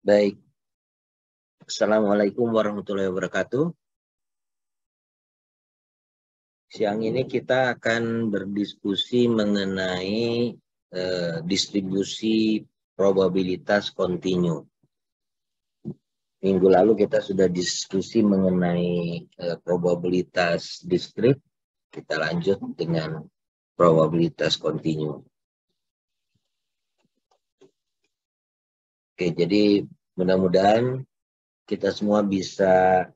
Baik, Assalamualaikum warahmatullahi wabarakatuh. Siang ini kita akan berdiskusi mengenai distribusi probabilitas kontinu. Minggu lalu kita sudah diskusi mengenai probabilitas diskrit. Kita lanjut dengan probabilitas kontinu. Oke, jadi mudah-mudahan kita semua bisa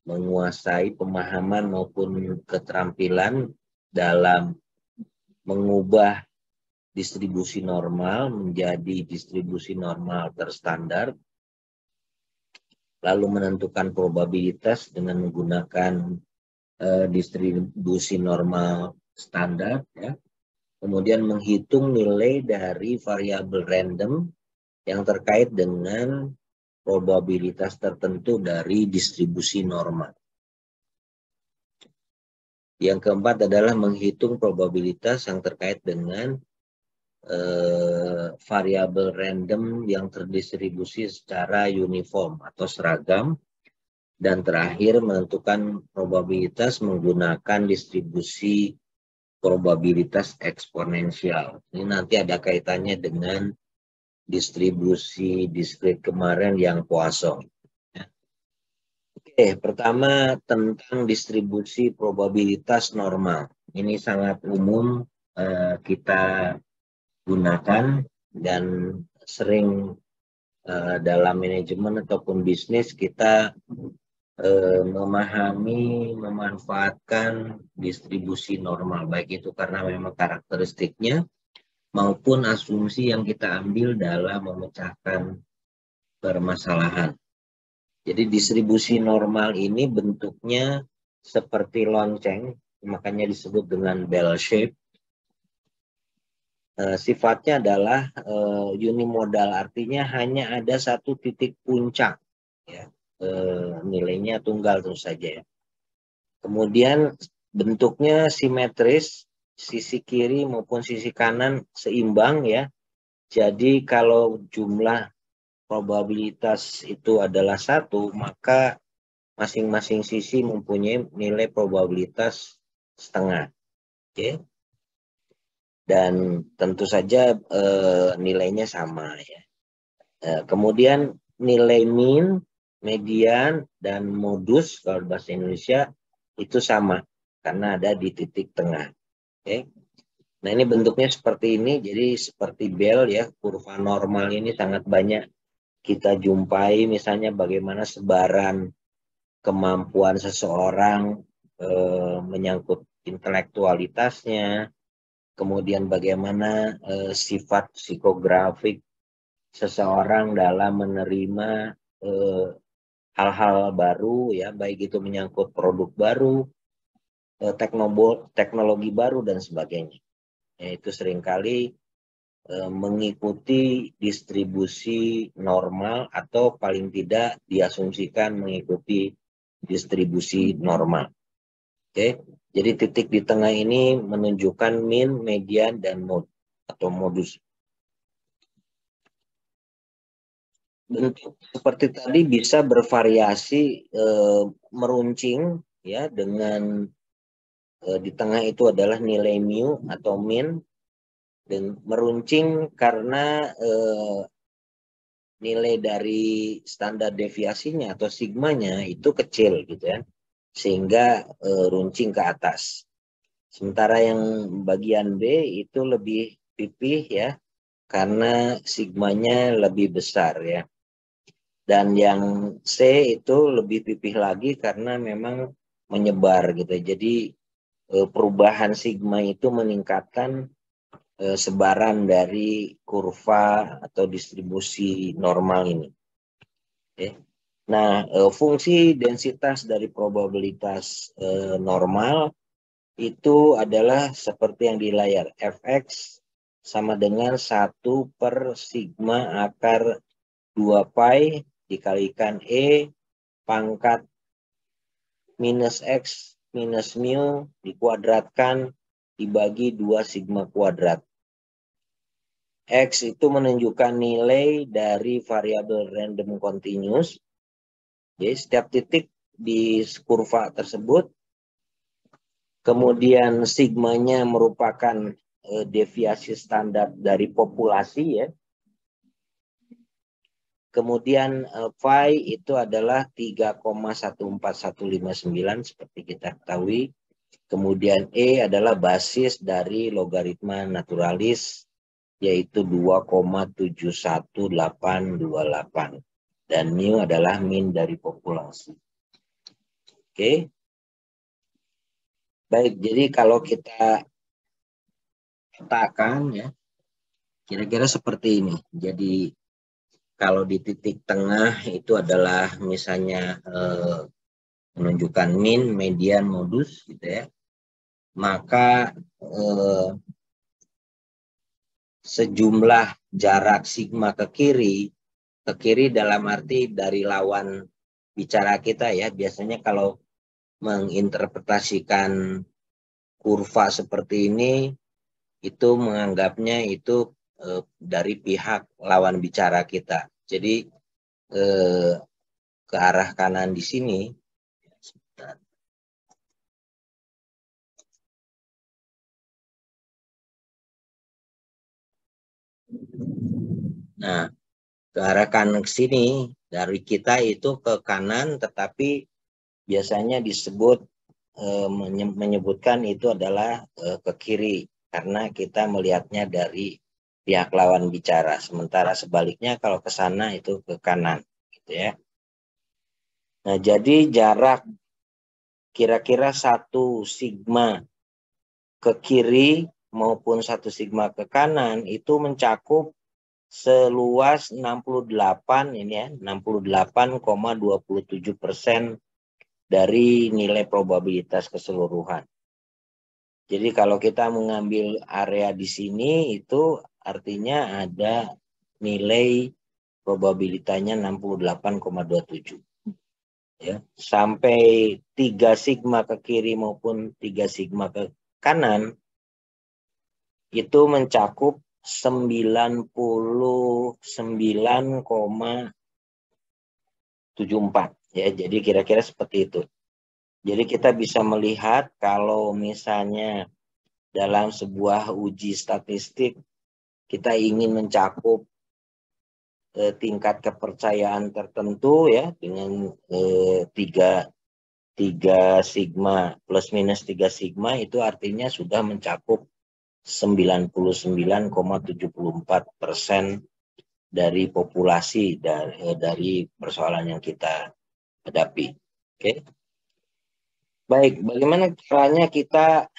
menguasai pemahaman maupun keterampilan dalam mengubah distribusi normal menjadi distribusi normal terstandar, lalu menentukan probabilitas dengan menggunakan distribusi normal standar, ya. Kemudian menghitung nilai dari variabel random yang terkait dengan probabilitas tertentu dari distribusi normal. Yang keempat adalah menghitung probabilitas yang terkait dengan variabel random yang terdistribusi secara uniform atau seragam. Dan terakhir menentukan probabilitas menggunakan distribusi probabilitas eksponensial. Ini nanti ada kaitannya dengan distribusi diskrit kemarin yang Poisson. Oke, pertama tentang distribusi probabilitas normal. Ini sangat umum kita gunakan dan sering dalam manajemen ataupun bisnis kita memahami, memanfaatkan distribusi normal, baik itu karena memang karakteristiknya maupun asumsi yang kita ambil dalam memecahkan permasalahan. Jadi distribusi normal ini bentuknya seperti lonceng, makanya disebut dengan bell shape. Sifatnya adalah unimodal, artinya hanya ada satu titik puncak, ya. Nilainya tunggal terus saja, ya. Kemudian bentuknya simetris, sisi kiri maupun sisi kanan seimbang, ya. Jadi kalau jumlah probabilitas itu adalah 1, maka masing-masing sisi mempunyai nilai probabilitas setengah. Oke. Dan tentu saja nilainya sama, ya. Kemudian nilai min, median, dan modus kalau bahasa Indonesia itu sama karena ada di titik tengah. Oke. Nah, ini bentuknya seperti ini, jadi seperti bel, ya. Kurva normal ini sangat banyak kita jumpai, misalnya bagaimana sebaran kemampuan seseorang menyangkut intelektualitasnya, kemudian bagaimana sifat psikografik seseorang dalam menerima hal-hal baru, ya, baik itu menyangkut produk baru, teknologi baru dan sebagainya. Itu seringkali mengikuti distribusi normal atau paling tidak diasumsikan mengikuti distribusi normal. Oke, jadi titik di tengah ini menunjukkan min, median, dan mode atau modus. Bentuk seperti tadi bisa bervariasi, meruncing, ya, dengan di tengah itu adalah nilai mu atau min, dan meruncing karena nilai dari standar deviasinya atau sigmanya itu kecil, gitu, ya, sehingga runcing ke atas. Sementara yang bagian B itu lebih pipih, ya, karena sigmanya lebih besar, ya. Dan yang C itu lebih pipih lagi karena memang menyebar, gitu. Jadi perubahan sigma itu meningkatkan sebaran dari kurva atau distribusi normal ini. Oke. Nah, fungsi densitas dari probabilitas normal itu adalah seperti yang di layar. Fx sama dengan 1 per sigma akar 2 pi dikalikan E pangkat minus X minus mu dikuadratkan dibagi 2 sigma kuadrat. X itu menunjukkan nilai dari variabel random continuous. Jadi setiap titik di kurva tersebut. Kemudian sigmanya merupakan deviasi standar dari populasi ya. Kemudian phi itu adalah 3,14159 seperti kita ketahui. Kemudian E adalah basis dari logaritma naturalis yaitu 2,71828 dan mu adalah min dari populasi. Oke. Baik, jadi kalau kita petakan ya kira-kira seperti ini. Jadi kalau di titik tengah itu adalah misalnya menunjukkan min, median, modus gitu ya. Maka sejumlah jarak sigma ke kiri dalam arti dari lawan bicara kita ya. Biasanya kalau menginterpretasikan kurva seperti ini itu menganggapnya itu dari pihak lawan bicara kita. Jadi ke arah kanan di sini. Nah, ke arah kanan ke sini dari kita itu ke kanan, tetapi biasanya disebut menyebutkan itu adalah ke kiri karena kita melihatnya dari pihak lawan bicara. Sementara sebaliknya kalau ke sana itu ke kanan, gitu ya. Nah, jadi jarak kira-kira 1 sigma ke kiri maupun 1 sigma ke kanan itu mencakup seluas 68 ini ya, 68,27% dari nilai probabilitas keseluruhan. Jadi kalau kita mengambil area di sini itu artinya ada nilai probabilitasnya 68,27. Ya, sampai 3 sigma ke kiri maupun 3 sigma ke kanan itu mencakup 99,74 ya. Jadi kira-kira seperti itu. Jadi kita bisa melihat kalau misalnya dalam sebuah uji statistik kita ingin mencakup tingkat kepercayaan tertentu ya dengan 3 sigma plus minus 3 sigma itu artinya sudah mencakup 99,74% dari populasi dari persoalan yang kita hadapi. Oke. Baik, bagaimana caranya kita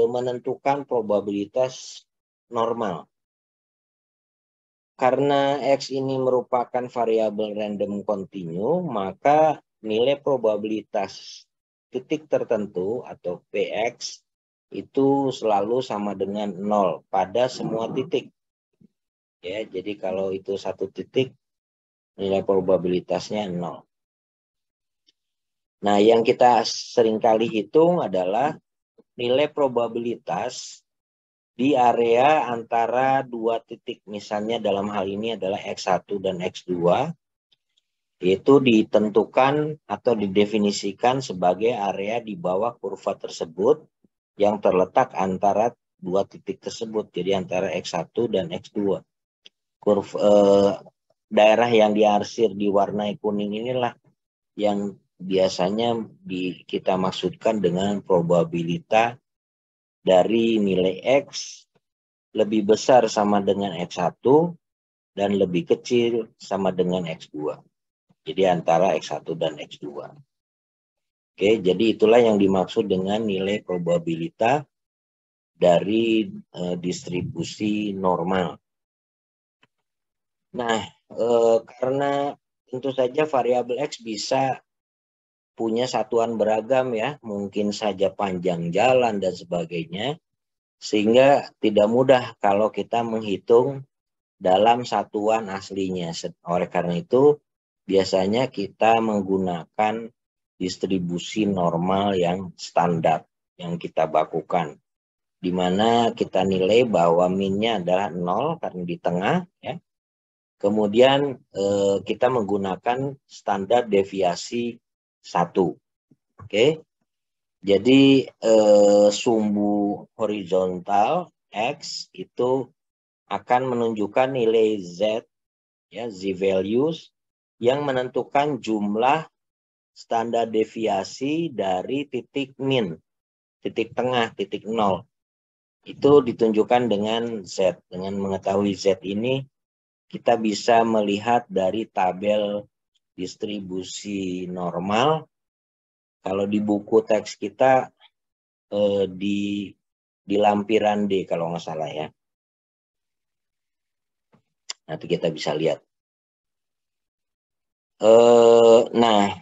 menentukan probabilitas normal? Karena X ini merupakan variabel random continue, maka nilai probabilitas titik tertentu atau Px itu selalu sama dengan 0 pada semua titik. Ya, jadi kalau itu 1 titik, nilai probabilitasnya 0. Nah, yang kita seringkali hitung adalah nilai probabilitas di area antara 2 titik. Misalnya dalam hal ini adalah X1 dan X2. Itu ditentukan atau didefinisikan sebagai area di bawah kurva tersebut yang terletak antara 2 titik tersebut. Jadi antara X1 dan X2. Daerah yang diarsir diwarnai kuning inilah yang biasanya kita maksudkan dengan probabilitas dari nilai X lebih besar sama dengan X1 dan lebih kecil sama dengan X2. Jadi antara X1 dan X2. Oke, jadi itulah yang dimaksud dengan nilai probabilitas dari distribusi normal. Nah, karena tentu saja variabel X bisa punya satuan beragam ya, mungkin saja panjang jalan dan sebagainya, sehingga tidak mudah kalau kita menghitung dalam satuan aslinya. Oleh karena itu, biasanya kita menggunakan distribusi normal yang standar yang kita bakukan. di mana kita nilai bahwa min-nya adalah 0 karena di tengah, ya. Kemudian kita menggunakan standar deviasi 1. Oke. Jadi sumbu horizontal X itu akan menunjukkan nilai Z, ya, Z values yang menentukan jumlah standar deviasi dari titik min, titik tengah, titik 0. Itu ditunjukkan dengan Z. Dengan mengetahui Z ini, kita bisa melihat dari tabel distribusi normal. Kalau di buku teks kita di lampiran D kalau nggak salah, ya. Nanti kita bisa lihat. Nah,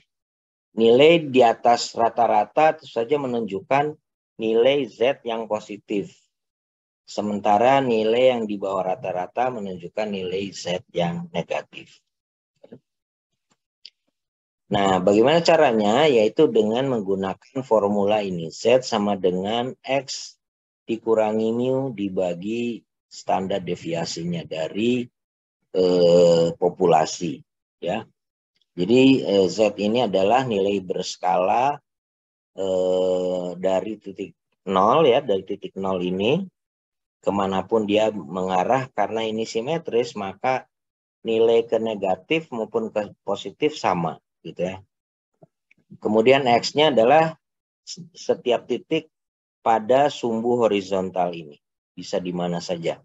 nilai di atas rata-rata tentu saja menunjukkan nilai Z yang positif. Sementara nilai yang di bawah rata-rata menunjukkan nilai Z yang negatif. Nah, bagaimana caranya? Yaitu dengan menggunakan formula ini. Z sama dengan X dikurangi mu dibagi standar deviasinya dari populasi. Ya. Jadi Z ini adalah nilai berskala dari titik 0, ya, dari titik 0 ini kemanapun dia mengarah. Karena ini simetris, maka nilai ke negatif maupun ke positif sama, gitu ya. Kemudian X-nya adalah setiap titik pada sumbu horizontal ini, bisa di mana saja.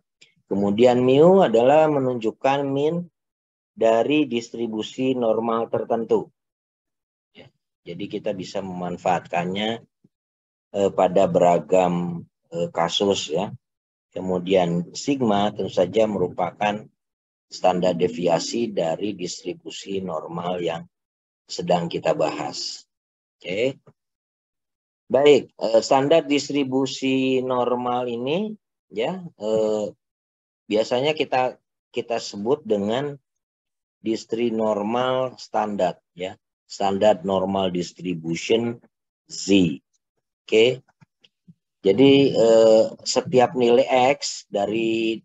Kemudian mu adalah menunjukkan min dari distribusi normal tertentu. Ya, jadi kita bisa memanfaatkannya pada beragam kasus, ya. Kemudian sigma tentu saja merupakan standar deviasi dari distribusi normal yang sedang kita bahas. Oke. Baik, standar distribusi normal ini, ya, biasanya kita sebut dengan distri normal standar, ya, standar normal distribution Z. Oke. Jadi setiap nilai X dari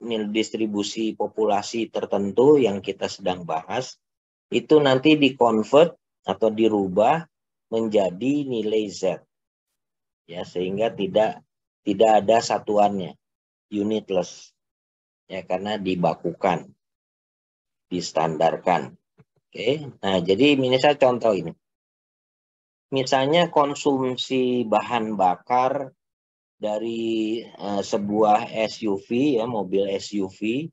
nilai distribusi populasi tertentu yang kita sedang bahas itu nanti dikonvert atau dirubah menjadi nilai Z, ya, sehingga tidak ada satuannya, unitless, ya, karena dibakukan, distandarkan. Oke. Nah, jadi misalnya contoh ini. Misalnya konsumsi bahan bakar dari sebuah SUV, ya, mobil SUV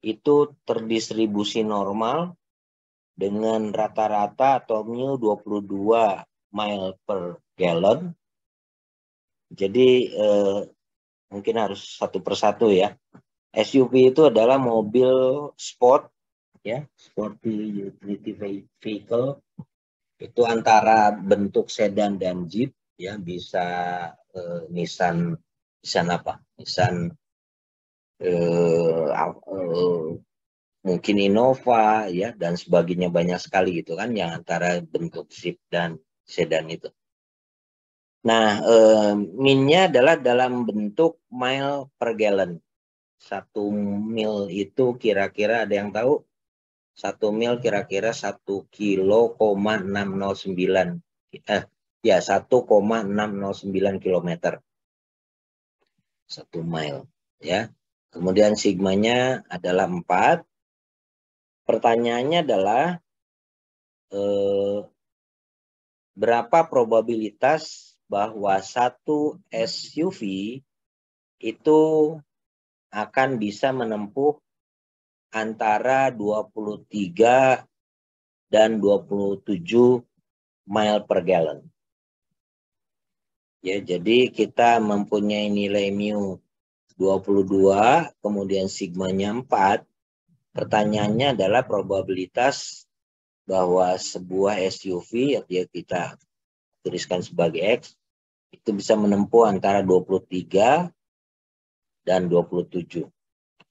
itu terdistribusi normal dengan rata-rata atau mu 22 mile per gallon. Jadi mungkin harus satu persatu, ya. SUV itu adalah mobil sport, ya, sporty utility vehicle. Itu antara bentuk sedan dan jeep, ya, bisa Nissan apa? Nissan mungkin Innova, ya, dan sebagainya, banyak sekali gitu kan yang antara bentuk jeep dan sedan itu. Nah, min-nya adalah dalam bentuk mile per gallon. 1 mil itu kira-kira ada yang tahu? 1 mil kira-kira 1 kilo, 609. Ya, 1,609 kilometer. 1 mile, ya. Kemudian sigmanya adalah 4. Pertanyaannya adalah berapa probabilitas bahwa satu SUV itu akan bisa menempuh antara 23 dan 27 mile per gallon. Ya, jadi kita mempunyai nilai mu 22, kemudian sigmanya 4. Pertanyaannya adalah probabilitas bahwa sebuah SUV, ya, kita tuliskan sebagai X, itu bisa menempuh antara 23 dan 27.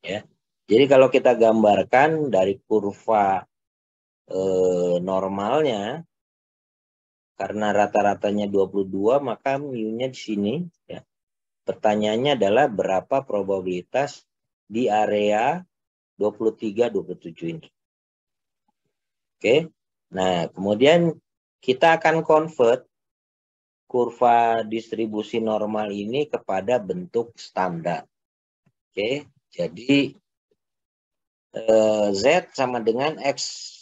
Ya. Jadi kalau kita gambarkan dari kurva normalnya, karena rata-ratanya 22, maka mu-nya di sini, ya, Pertanyaannya adalah berapa probabilitas di area 23-27 ini. Oke. Nah, kemudian kita akan convert kurva distribusi normal ini kepada bentuk standar. Oke. Jadi Z sama dengan X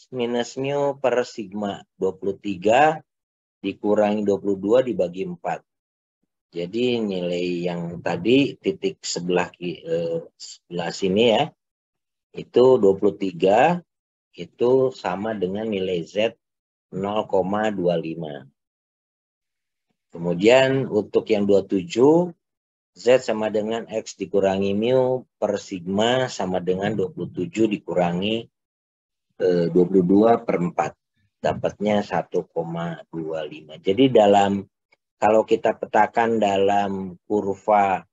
minus mu per sigma. 23 dikurangi 22 dibagi 4. Jadi nilai yang tadi titik sebelah sini ya, itu 23 itu sama dengan nilai Z 0,25. Kemudian untuk yang 27, Z sama dengan X dikurangi mu per sigma sama dengan 27 dikurangi 22 per 4. Dapatnya 1,25. Jadi kalau kita petakan dalam kurva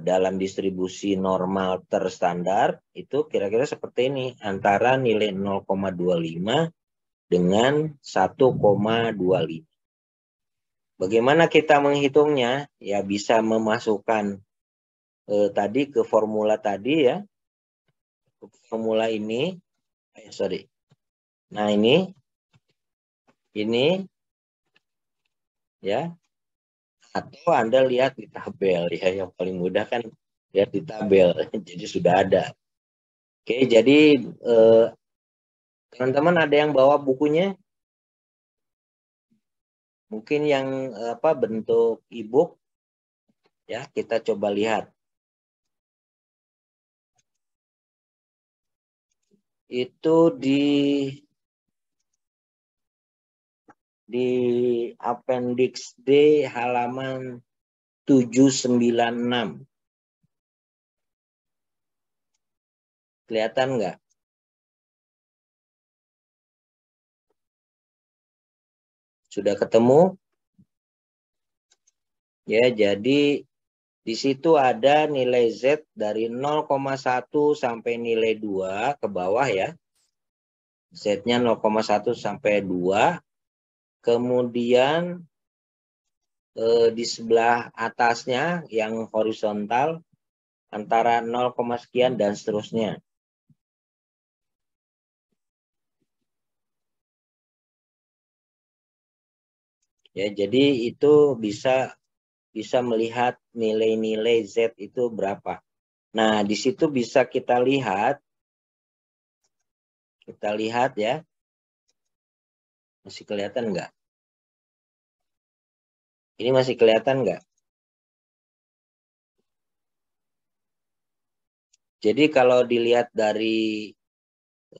dalam distribusi normal terstandar, itu kira-kira seperti ini. Antara nilai 0,25 dengan 1,25. Bagaimana kita menghitungnya? Ya bisa memasukkan tadi ke formula tadi ya. Formula ini. Sorry. Nah ini ya. Atau Anda lihat di tabel ya, yang paling mudah kan lihat di tabel. Jadi sudah ada. Oke, jadi teman-teman ada yang bawa bukunya? Mungkin yang bentuk e-book ya, kita coba lihat. Itu di appendix D halaman 796. Kelihatan nggak? Sudah ketemu? Ya, jadi di situ ada nilai Z dari 0,1 sampai nilai 2 ke bawah ya. Z-nya 0,1 sampai 2. Kemudian di sebelah atasnya yang horizontal antara 0, sekian dan seterusnya. Ya, jadi itu bisa melihat nilai-nilai Z itu berapa. Nah, di situ bisa kita lihat ya. Masih kelihatan nggak? Ini masih kelihatan nggak? Jadi kalau dilihat dari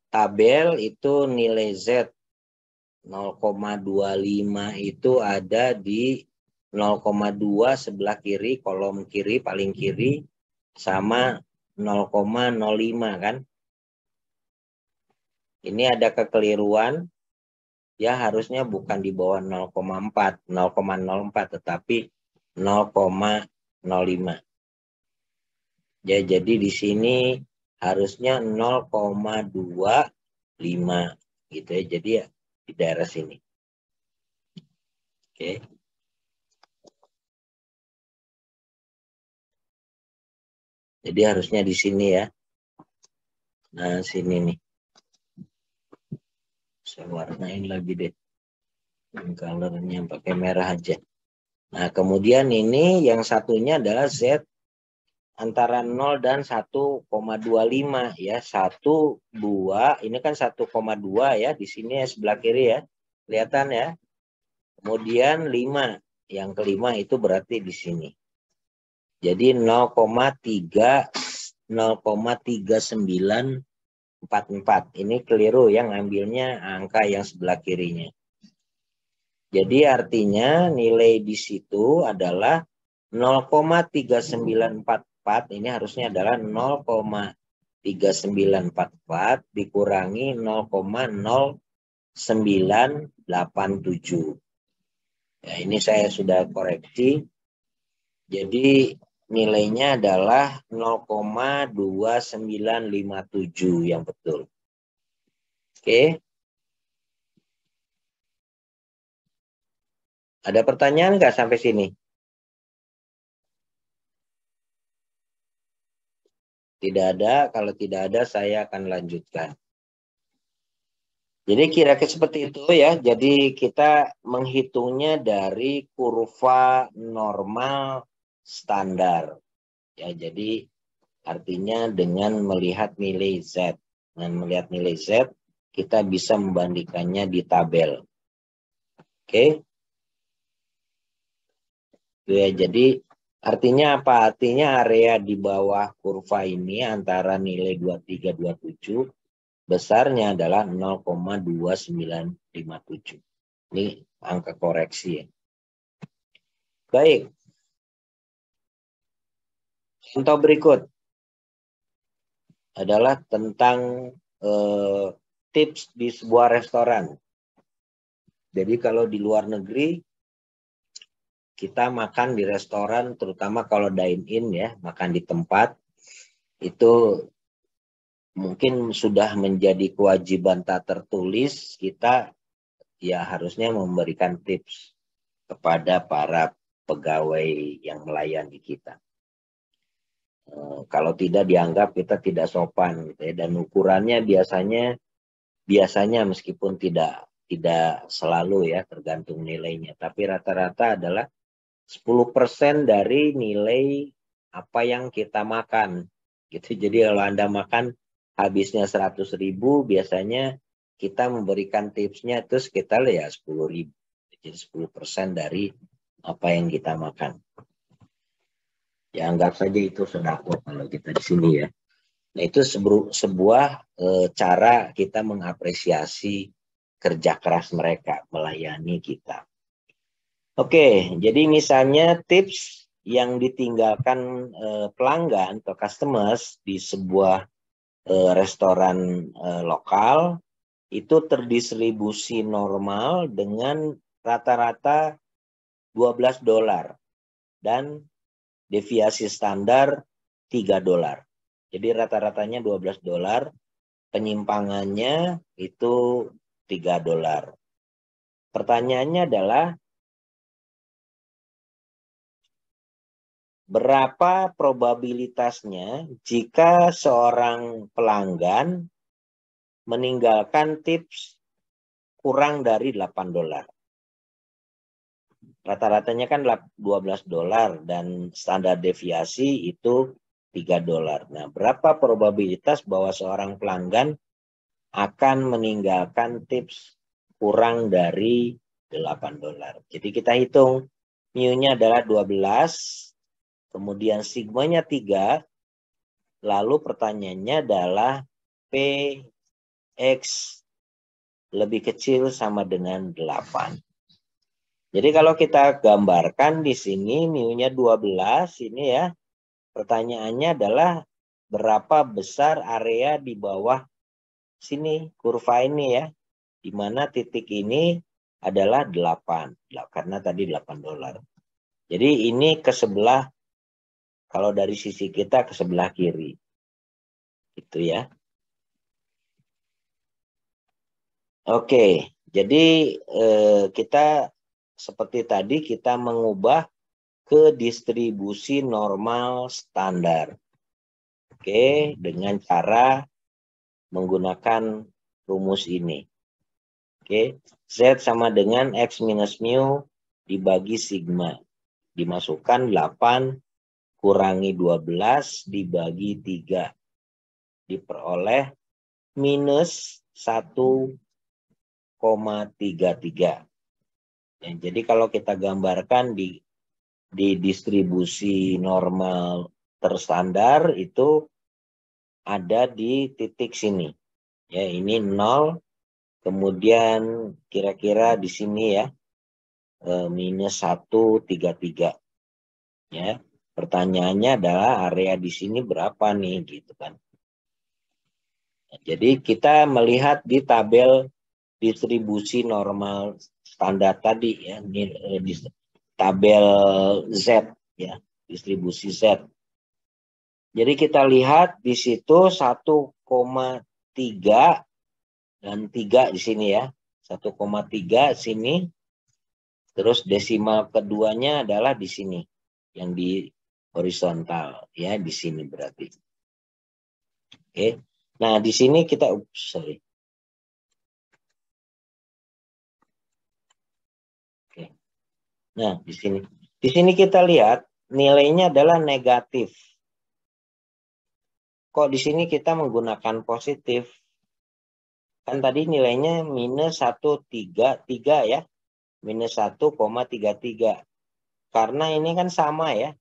tabel itu nilai Z 0,25 itu ada di 0,2 sebelah kiri, kolom kiri paling kiri, sama 0,05 kan. Ini ada kekeliruan, ya harusnya bukan di bawah 0,04, tetapi 0,05. Ya, jadi di sini harusnya 0,25 gitu ya. Jadi ya di daerah sini. Oke. Jadi harusnya di sini ya. Nah, sini nih. Saya warnain lagi deh. Colornya pakai merah aja. Nah, kemudian ini yang satunya adalah Z antara 0 dan 1,25 ya. 1, 2, ini kan 1,2 ya. Di sini ya sebelah kiri ya. Kelihatan ya. Kemudian 5. Yang kelima itu berarti di sini. Jadi 0,3944. Ini keliru yang ngambilnya angka yang sebelah kirinya. Jadi artinya nilai di situ adalah 0,3944. Ini harusnya adalah 0,3944 dikurangi 0,0987. Ya, ini saya sudah koreksi. Jadi nilainya adalah 0,2957 yang betul. Oke. Ada pertanyaan nggak sampai sini? Tidak ada, kalau tidak ada saya akan lanjutkan. Jadi kira-kira seperti itu ya. Jadi kita menghitungnya dari kurva normal standar. Ya, jadi artinya dengan melihat nilai Z. Dengan melihat nilai Z, kita bisa membandingkannya di tabel. Oke. Ya, jadi artinya apa? Artinya area di bawah kurva ini antara nilai 2327 besarnya adalah 0,2957. Ini angka koreksi ya. Baik. Contoh berikut adalah tentang tips di sebuah restoran. Jadi kalau di luar negeri kita makan di restoran, terutama kalau dine in ya, makan di tempat, itu mungkin sudah menjadi kewajiban tak tertulis, kita ya harusnya memberikan tips kepada para pegawai yang melayani kita. Kalau tidak dianggap kita tidak sopan gitu ya, dan ukurannya biasanya meskipun tidak selalu ya, tergantung nilainya, tapi rata-rata adalah 10% dari nilai apa yang kita makan gitu. Jadi kalau Anda makan habisnya 100.000, biasanya kita memberikan tipsnya itu sekitar ya 10.000. Jadi 10% dari apa yang kita makan. Ya anggap saja itu sedekah kalau kita di sini ya. Nah itu sebuah cara kita mengapresiasi kerja keras mereka melayani kita. Oke, jadi misalnya tips yang ditinggalkan pelanggan atau customers di sebuah restoran lokal itu terdistribusi normal dengan rata-rata $12 dan deviasi standar $3. Jadi rata-ratanya $12, penyimpangannya itu $3. Pertanyaannya adalah berapa probabilitasnya jika seorang pelanggan meninggalkan tips kurang dari $8? Rata-ratanya kan $12 dan standar deviasi itu $3. Nah, berapa probabilitas bahwa seorang pelanggan akan meninggalkan tips kurang dari $8? Jadi kita hitung mu-nya adalah 12, kemudian sigmanya 3, lalu pertanyaannya adalah Px lebih kecil sama dengan 8. Jadi kalau kita gambarkan di sini mu-nya 12 ini ya. Pertanyaannya adalah berapa besar area di bawah sini kurva ini ya. Di mana titik ini adalah 8. Karena tadi $8. Jadi ini ke sebelah, kalau dari sisi kita ke sebelah kiri. Itu ya. Oke, jadi kita seperti tadi kita mengubah ke distribusi normal standar. Oke, dengan cara menggunakan rumus ini. Oke, Z sama dengan X minus mu dibagi sigma. Dimasukkan 8 kurangi 12 dibagi 3. Diperoleh minus 1,33. Ya, jadi kalau kita gambarkan di distribusi normal terstandar itu ada di titik sini. Ya, ini 0, kemudian kira-kira di sini ya minus 133. Ya, pertanyaannya adalah area di sini berapa nih gitu kan. Nah, jadi kita melihat di tabel distribusi normal standar tadi ya, di tabel Z ya, distribusi Z. Jadi kita lihat di situ 1,3 dan 3 di sini ya. 1,3 sini. Terus desimal keduanya adalah di sini. Yang di horizontal ya, di sini berarti. Oke. Nah, di sini kita sorry. Oke. Nah, di sini. Di sini kita lihat nilainya adalah negatif. Kok di sini kita menggunakan positif? Kan tadi nilainya minus 1,33 ya. Minus 1,33. Karena ini kan sama ya.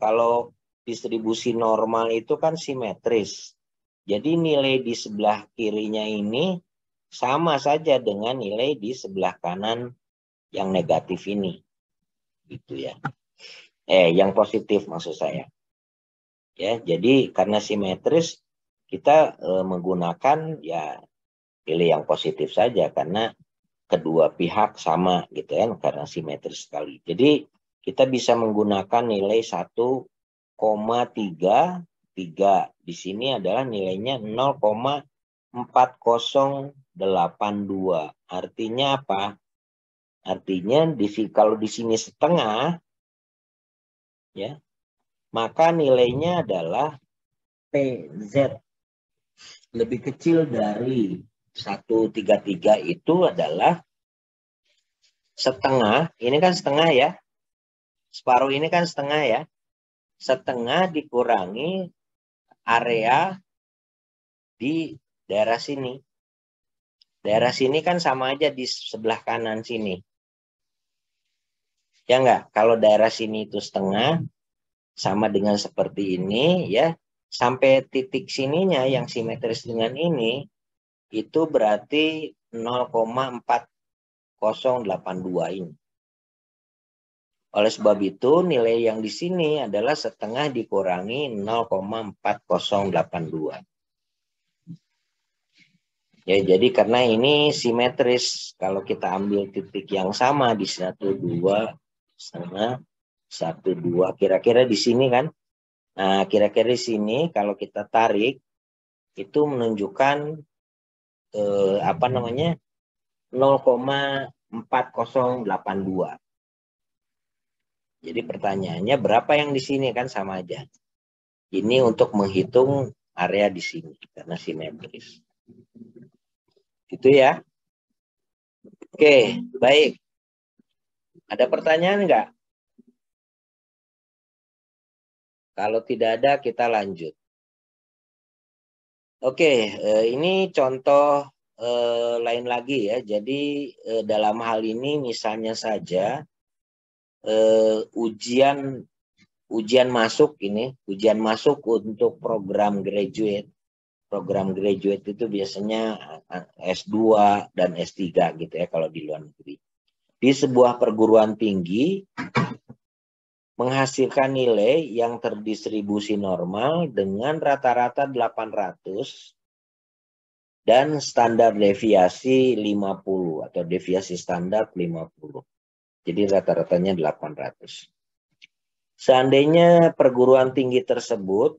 Kalau distribusi normal itu kan simetris. Jadi nilai di sebelah kirinya ini sama saja dengan nilai di sebelah kanan yang negatif ini. Gitu ya. Yang positif maksud saya. Ya, jadi karena simetris kita menggunakan ya pilih yang positif saja karena kedua pihak sama gitu kan karena simetris sekali. Jadi kita bisa menggunakan nilai 1,33. Di sini adalah nilainya 0,4082. Artinya apa? Artinya kalau di sini setengah ya, maka nilainya adalah PZ lebih kecil dari 1,33 itu adalah setengah. Ini kan setengah ya. Separuh ini kan setengah ya. Setengah dikurangi area di daerah sini. Daerah sini kan sama aja di sebelah kanan sini. Ya enggak? Kalau daerah sini itu setengah, sama dengan seperti ini ya. Sampai titik sininya yang simetris dengan ini, itu berarti 0,4082 ini. Oleh sebab itu, nilai yang di sini adalah setengah dikurangi 0,4082. Ya, jadi karena ini simetris, kalau kita ambil titik yang sama di 1,2, setengah, 1,2, kira-kira di sini kan. Nah, kira-kira di sini kalau kita tarik, itu menunjukkan apa namanya 0,4082. Jadi pertanyaannya berapa yang di sini kan sama aja. Ini untuk menghitung area di sini karena simetris. Gitu ya. Oke, baik. Ada pertanyaan enggak? Kalau tidak ada, kita lanjut. Oke, ini contoh lain lagi ya. Jadi dalam hal ini misalnya saja ujian masuk ini, ujian masuk untuk program graduate. Program graduate itu biasanya S2 dan S3 gitu ya kalau di luar negeri. Di sebuah perguruan tinggi menghasilkan nilai yang terdistribusi normal dengan rata-rata 800 dan standar deviasi 50 atau deviasi standar 50. Jadi rata-ratanya 800. Seandainya perguruan tinggi tersebut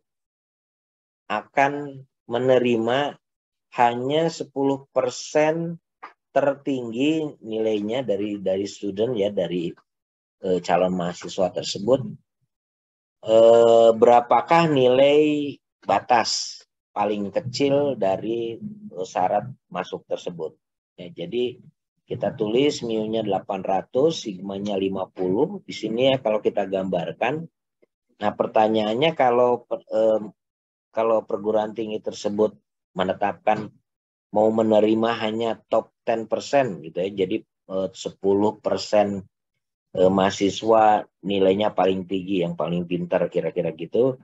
akan menerima hanya 10% tertinggi nilainya dari student ya, dari calon mahasiswa tersebut, berapakah nilai batas paling kecil dari syarat masuk tersebut. Ya, jadi kita tulis mu-nya 800, sigma-nya 50. Di sini ya kalau kita gambarkan. Nah, pertanyaannya kalau perguruan tinggi tersebut menetapkan mau menerima hanya top 10% gitu ya. Jadi 10% mahasiswa nilainya paling tinggi, yang paling pintar kira-kira gitu.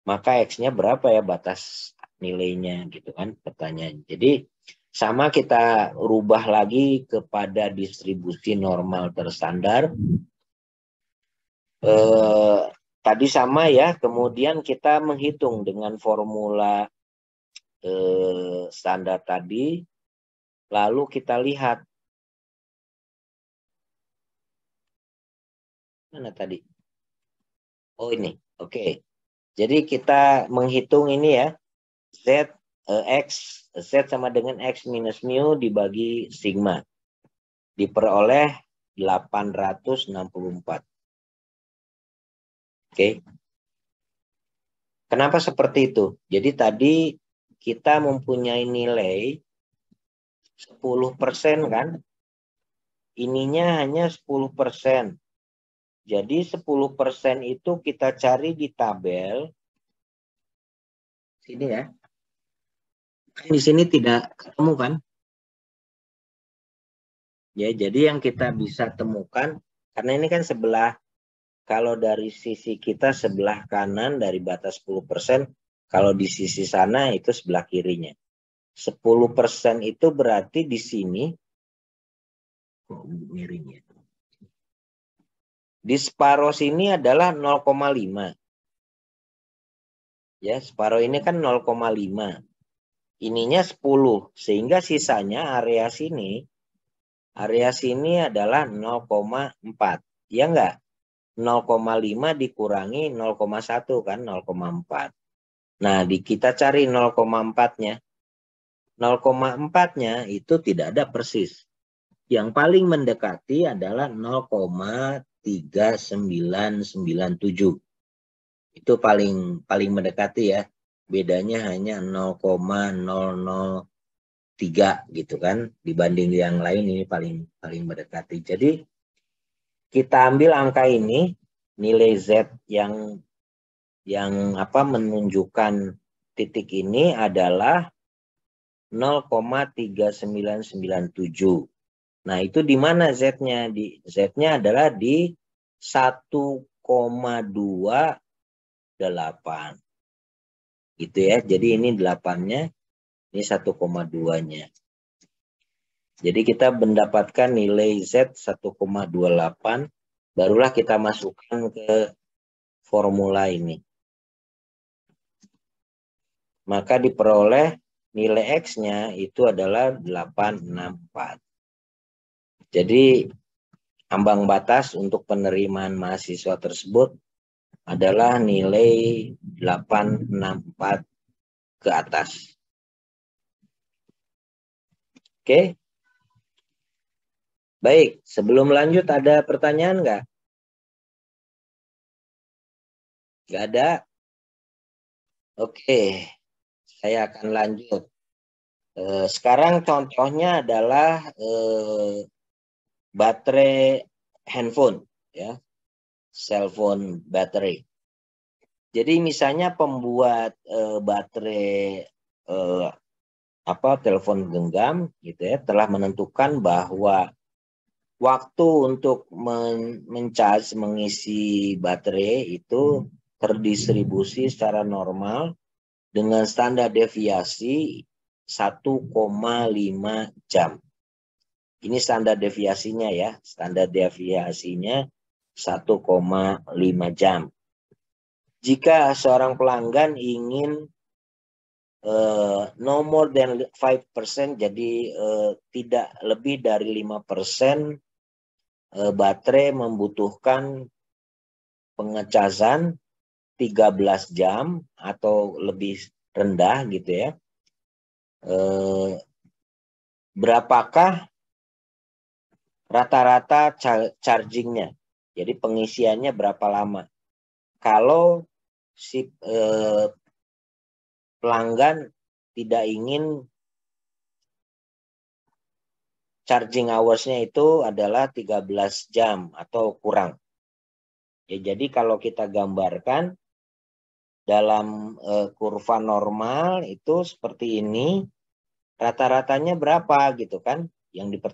Maka X-nya berapa ya batas nilainya gitu kan pertanyaan. Jadi sama kita rubah lagi kepada distribusi normal terstandar. Tadi sama ya, kemudian kita menghitung dengan formula standar tadi, lalu kita lihat mana tadi. Oh ini, oke. Jadi kita menghitung ini ya, Z sama dengan X minus mu dibagi sigma. Diperoleh 864. Oke. Kenapa seperti itu? Jadi tadi kita mempunyai nilai 10% kan? Ininya hanya 10%. Jadi 10% itu kita cari di tabel. Sini ya. Di sini tidak ketemu kan? Ya, jadi yang kita bisa temukan, karena ini kan sebelah, kalau dari sisi kita sebelah kanan dari batas 10%, kalau di sisi sana itu sebelah kirinya. 10% itu berarti di sini, miringnya. Di separuh sini adalah 0,5. Ya, separuh ini kan 0,5. Ininya 10, sehingga sisanya area sini adalah 0,4. Ya enggak? 0,5 dikurangi 0,1 kan 0,4. Nah, kita cari 0,4-nya. 0,4-nya itu tidak ada persis. Yang paling mendekati adalah 0,3997. Itu paling mendekati ya. Bedanya hanya 0,003 gitu kan. Dibanding yang lain ini paling mendekati. Jadi kita ambil angka ini, nilai Z yang menunjukkan titik ini adalah 0,3997. Nah, itu di mana Z-nya? Z-nya adalah di 1,28. Gitu ya. Jadi ini 8-nya, ini 1,2-nya. Jadi kita mendapatkan nilai Z 1,28, barulah kita masukkan ke formula ini. Maka diperoleh nilai X-nya itu adalah 864. Jadi ambang batas untuk penerimaan mahasiswa tersebut adalah nilai 864 ke atas. Oke? Baik, sebelum lanjut ada pertanyaan nggak? Nggak ada? Oke, saya akan lanjut. Sekarang contohnya adalah baterai handphone, ya, cellphone battery. Jadi misalnya pembuat baterai telepon genggam, gitu ya, telah menentukan bahwa waktu untuk mengisi baterai itu terdistribusi secara normal dengan standar deviasi 1,5 jam. Ini standar deviasinya ya. Standar deviasinya 1,5 jam. Jika seorang pelanggan ingin no more than 5%, jadi tidak lebih dari 5%, baterai membutuhkan pengecasan 13 jam atau lebih rendah gitu ya. Berapakah rata-rata chargingnya? Jadi pengisiannya berapa lama? Kalau si pelanggan tidak ingin charging hours-nya itu adalah 13 jam atau kurang. Ya, jadi kalau kita gambarkan dalam kurva normal itu seperti ini, rata-ratanya berapa gitu kan? Yang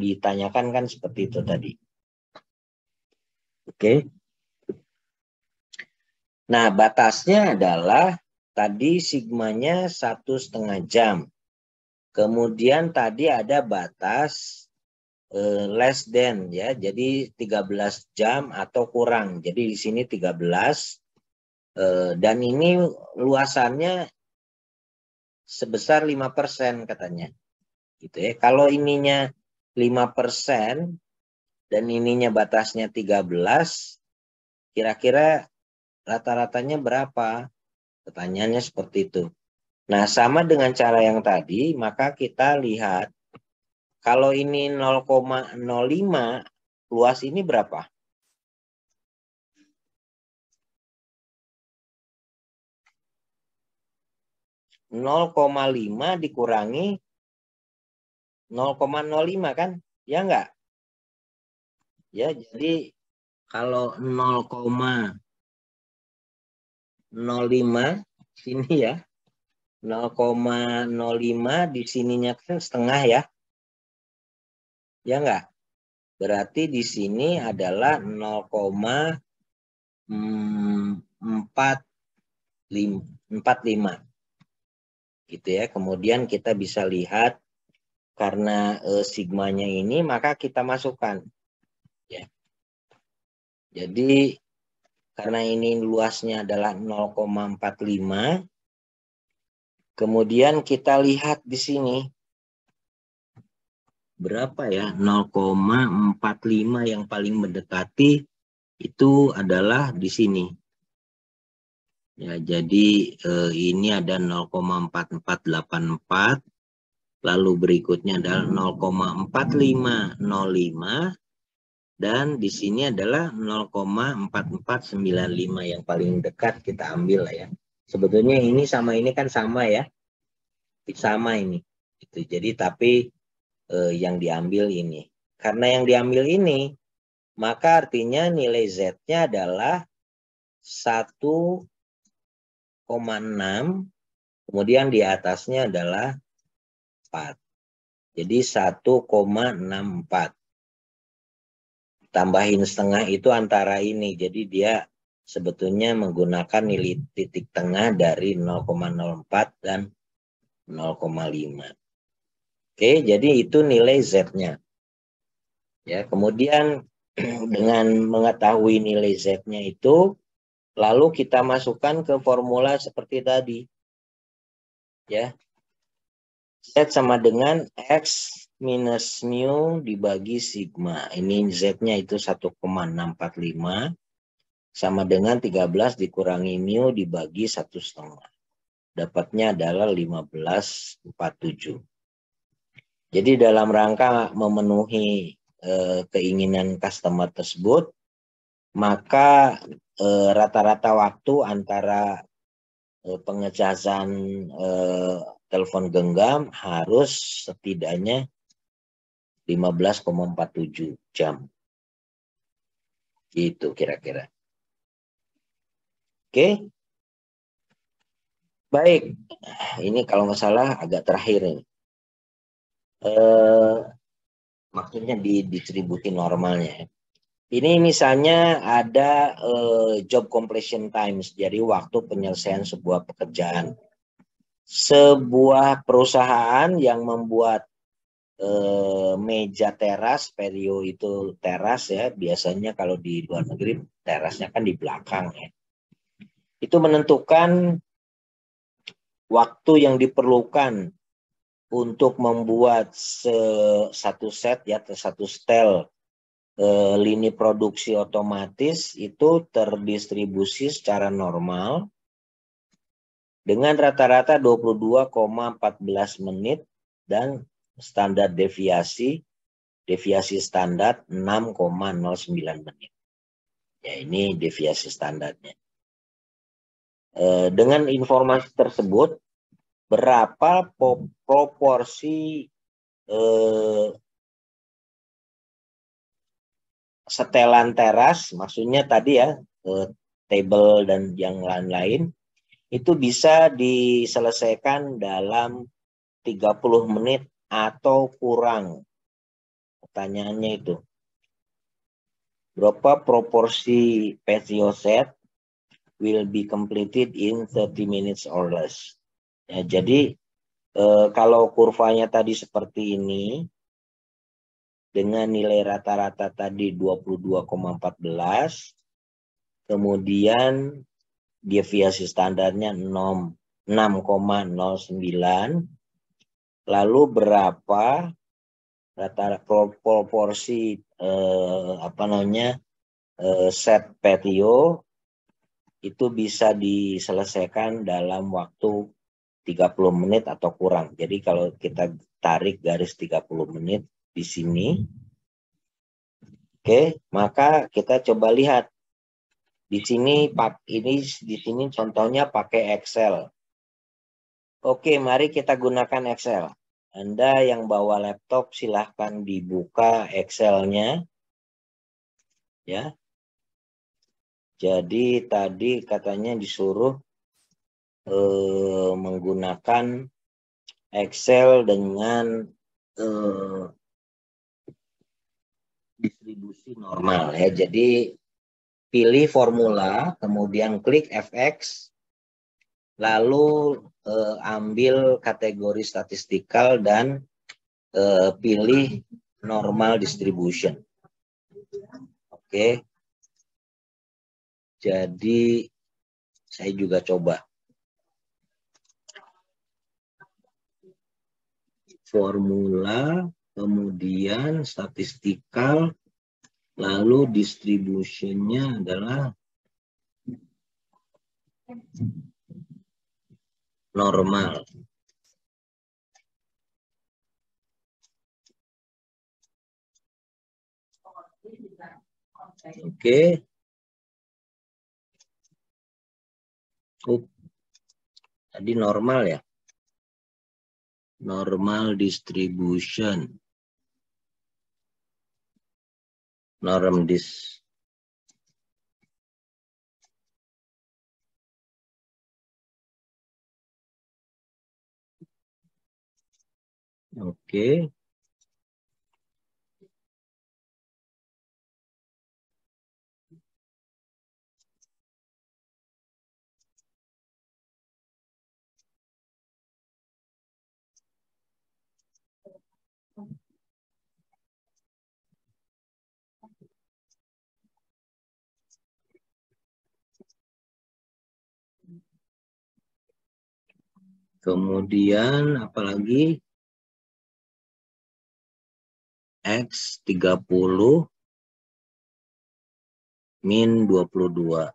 ditanyakan kan seperti itu tadi. Oke. Nah, batasnya adalah tadi sigmanya 1,5 jam. Kemudian tadi ada batas less than ya. Jadi 13 jam atau kurang. Jadi di sini 13 dan ini luasannya sebesar 5% katanya. Gitu ya. Kalau ininya 5% dan ininya batasnya 13, kira-kira rata-ratanya berapa? Pertanyaannya seperti itu. Nah, sama dengan cara yang tadi, maka kita lihat kalau ini 0,05, luas ini berapa? 0,5 dikurangi 0,05 kan? Ya enggak? Ya, jadi kalau 0,05 sini ya. 0,05 di sininya kan setengah ya. Ya enggak? Berarti di sini adalah 0,45 gitu ya. Kemudian kita bisa lihat karena sigmanya ini maka kita masukkan ya. Jadi karena ini luasnya adalah 0,45, kemudian kita lihat di sini berapa ya, 0,45 yang paling mendekati itu adalah di sini. Ya, jadi ini ada 0,4484, lalu berikutnya adalah 0,4505, dan di sini adalah 0,4495 yang paling dekat kita ambil lah ya. Sebetulnya ini sama ini kan sama ya, sama ini. Gitu. Jadi tapi yang diambil ini. Karena yang diambil ini, maka artinya nilai Z-nya adalah 1,6, kemudian di atasnya adalah 4. Jadi 1,64. Tambahin setengah itu antara ini. Jadi dia sebetulnya menggunakan nilai titik tengah dari 0,04 dan 0,5. Oke, jadi itu nilai Z-nya. Ya, kemudian dengan mengetahui nilai Z-nya itu, lalu kita masukkan ke formula seperti tadi. Ya. Z sama dengan X minus mu dibagi sigma. Ini Z-nya itu 1,645 sama dengan 13 dikurangi mu dibagi 1,5. Dapatnya adalah 1547. Jadi dalam rangka memenuhi keinginan customer tersebut, maka rata-rata waktu antara pengecasan telepon genggam harus setidaknya 15,47 jam. Gitu kira-kira. Oke. Baik. Ini kalau nggak salah agak terakhir ini. Maksudnya di distribusi normalnya. Ini misalnya ada job completion times, jadi waktu penyelesaian sebuah pekerjaan. Sebuah perusahaan yang membuat meja teras, perio itu teras ya, biasanya kalau di luar negeri terasnya kan di belakang ya. Itu menentukan waktu yang diperlukan untuk membuat satu set ya, satu setel lini produksi otomatis itu terdistribusi secara normal dengan rata-rata 22,14 menit dan standar deviasi standar 6,09 menit. Ya, ini deviasi standarnya. Dengan informasi tersebut, berapa proporsi setelan teras, maksudnya tadi ya, table dan yang lain-lain, itu bisa diselesaikan dalam 30 menit atau kurang. Pertanyaannya itu, berapa proporsi patio set will be completed in 30 minutes or less. Ya, jadi kalau kurvanya tadi seperti ini, dengan nilai rata-rata tadi 22,14, kemudian deviasi standarnya 6,09, lalu berapa rata-rata proporsi set patio itu bisa diselesaikan dalam waktu 30 menit atau kurang. Jadi kalau kita tarik garis 30 menit di sini, oke, maka kita coba lihat di sini contohnya pakai Excel. Oke, mari kita gunakan Excel. Anda yang bawa laptop silahkan dibuka Excel-nya. Ya. Jadi tadi katanya disuruh menggunakan Excel dengan distribusi normal ya. Jadi pilih formula, kemudian klik FX, lalu ambil kategori statistikal dan pilih normal distribution. Oke. Jadi saya juga coba. Formula, kemudian statistikal, lalu distributionnya adalah normal. Oke. Tadi normal ya. Normal distribution. Norm dis. Oke. Kemudian apalagi? X 30 min 22.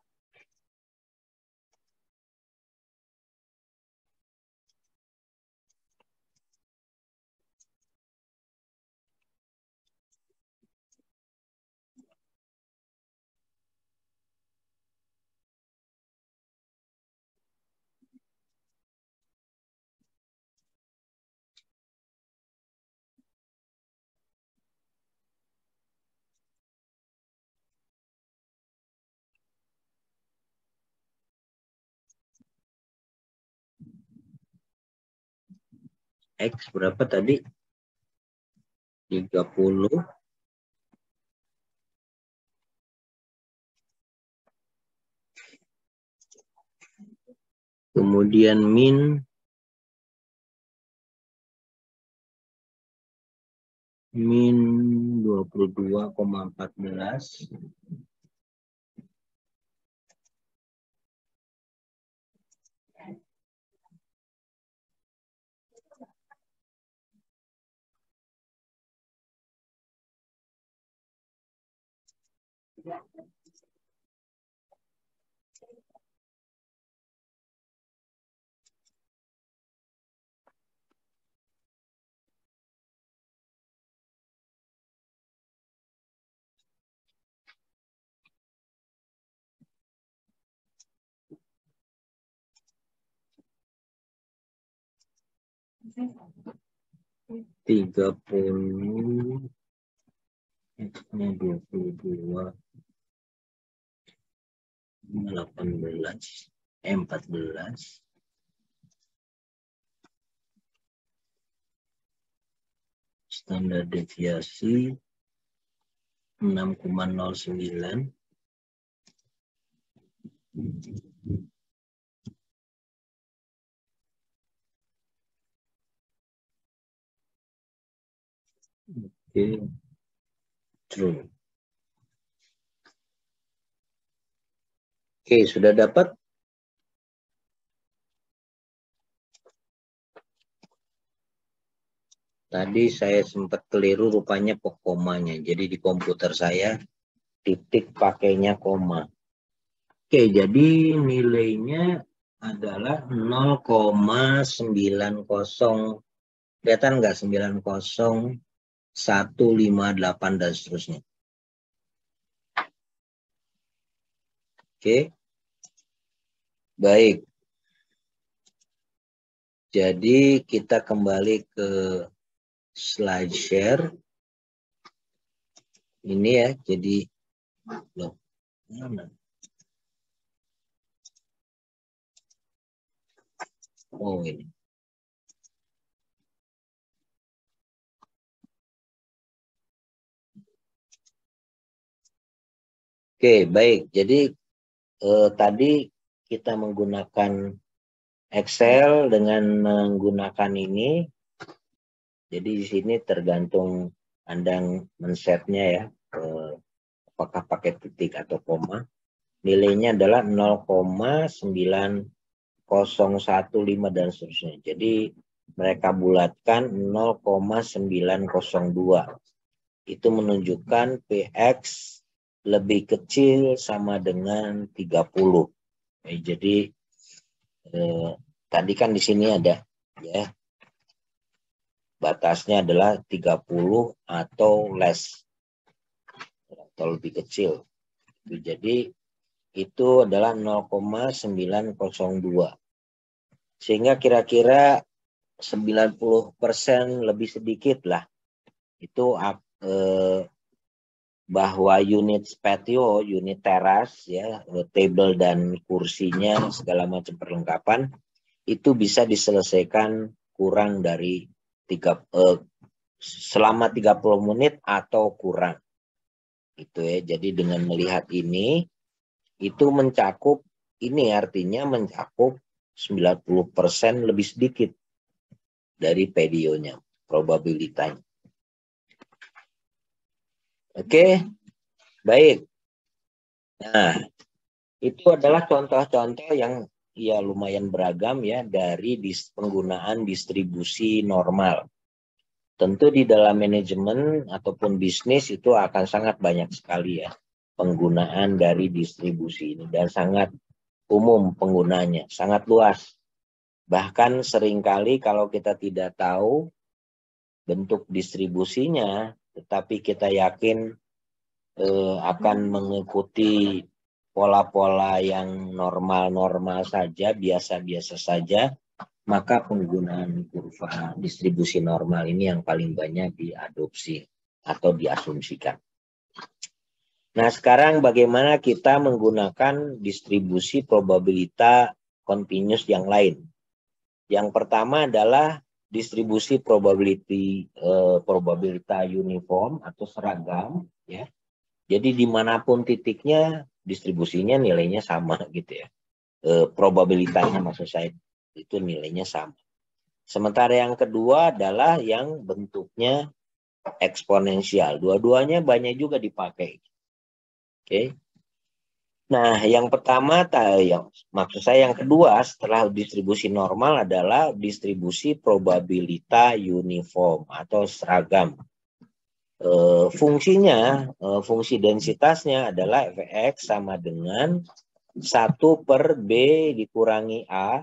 X berapa tadi? 30. Kemudian min 22,14. Tiga puluh, X-nya 22, 18, 14. Standar deviasi 6,09. Oke, true. Oke, sudah dapat? Tadi saya sempat keliru rupanya komanya. Jadi di komputer saya titik pakainya koma. Oke, jadi nilainya adalah 0,90. Kelihatan nggak? 90,158 dan seterusnya. Oke. Baik. Jadi kita kembali ke slide share. Ini ya, jadi loh, mana? Oh ini. Oke, baik. Jadi tadi kita menggunakan Excel dengan menggunakan ini. Jadi di sini tergantung Anda men-setnya ya, apakah pakai titik atau koma. Nilainya adalah 0,9015 dan seterusnya. Jadi mereka bulatkan 0,902. Itu menunjukkan PX lebih kecil sama dengan 30. Jadi tadi kan di sini ada ya, batasnya adalah 30 atau less atau lebih kecil. Jadi itu adalah 0,902. Sehingga kira-kira 90% lebih sedikit lah. Itu bahwa unit patio, unit teras ya, table dan kursinya segala macam perlengkapan itu bisa diselesaikan kurang dari selama 30 menit atau kurang. Itu ya. Jadi dengan melihat ini itu mencakup, ini artinya mencakup 90% lebih sedikit dari pedionya, probabilitasnya. Oke, baik. Nah, itu adalah contoh-contoh yang ya lumayan beragam ya dari penggunaan distribusi normal. Tentu di dalam manajemen ataupun bisnis itu akan sangat banyak sekali ya penggunaan dari distribusi ini dan sangat umum penggunanya, sangat luas. Bahkan seringkali kalau kita tidak tahu bentuk distribusinya, tetapi kita yakin akan mengikuti pola-pola yang normal-normal saja, biasa-biasa saja, maka penggunaan kurva distribusi normal ini yang paling banyak diadopsi atau diasumsikan. Nah, sekarang bagaimana kita menggunakan distribusi probabilitas continuous yang lain? Yang pertama adalah distribusi probabilitas uniform atau seragam, ya. Jadi dimanapun titiknya, distribusinya nilainya sama gitu ya. Probabilitasnya maksud saya itu nilainya sama. Sementara yang kedua adalah yang bentuknya eksponensial. Dua-duanya banyak juga dipakai. Oke. Nah, yang pertama, maksud saya yang kedua setelah distribusi normal adalah distribusi probabilitas uniform atau seragam. Fungsinya, fungsi densitasnya adalah Fx sama dengan 1/B dikurangi A,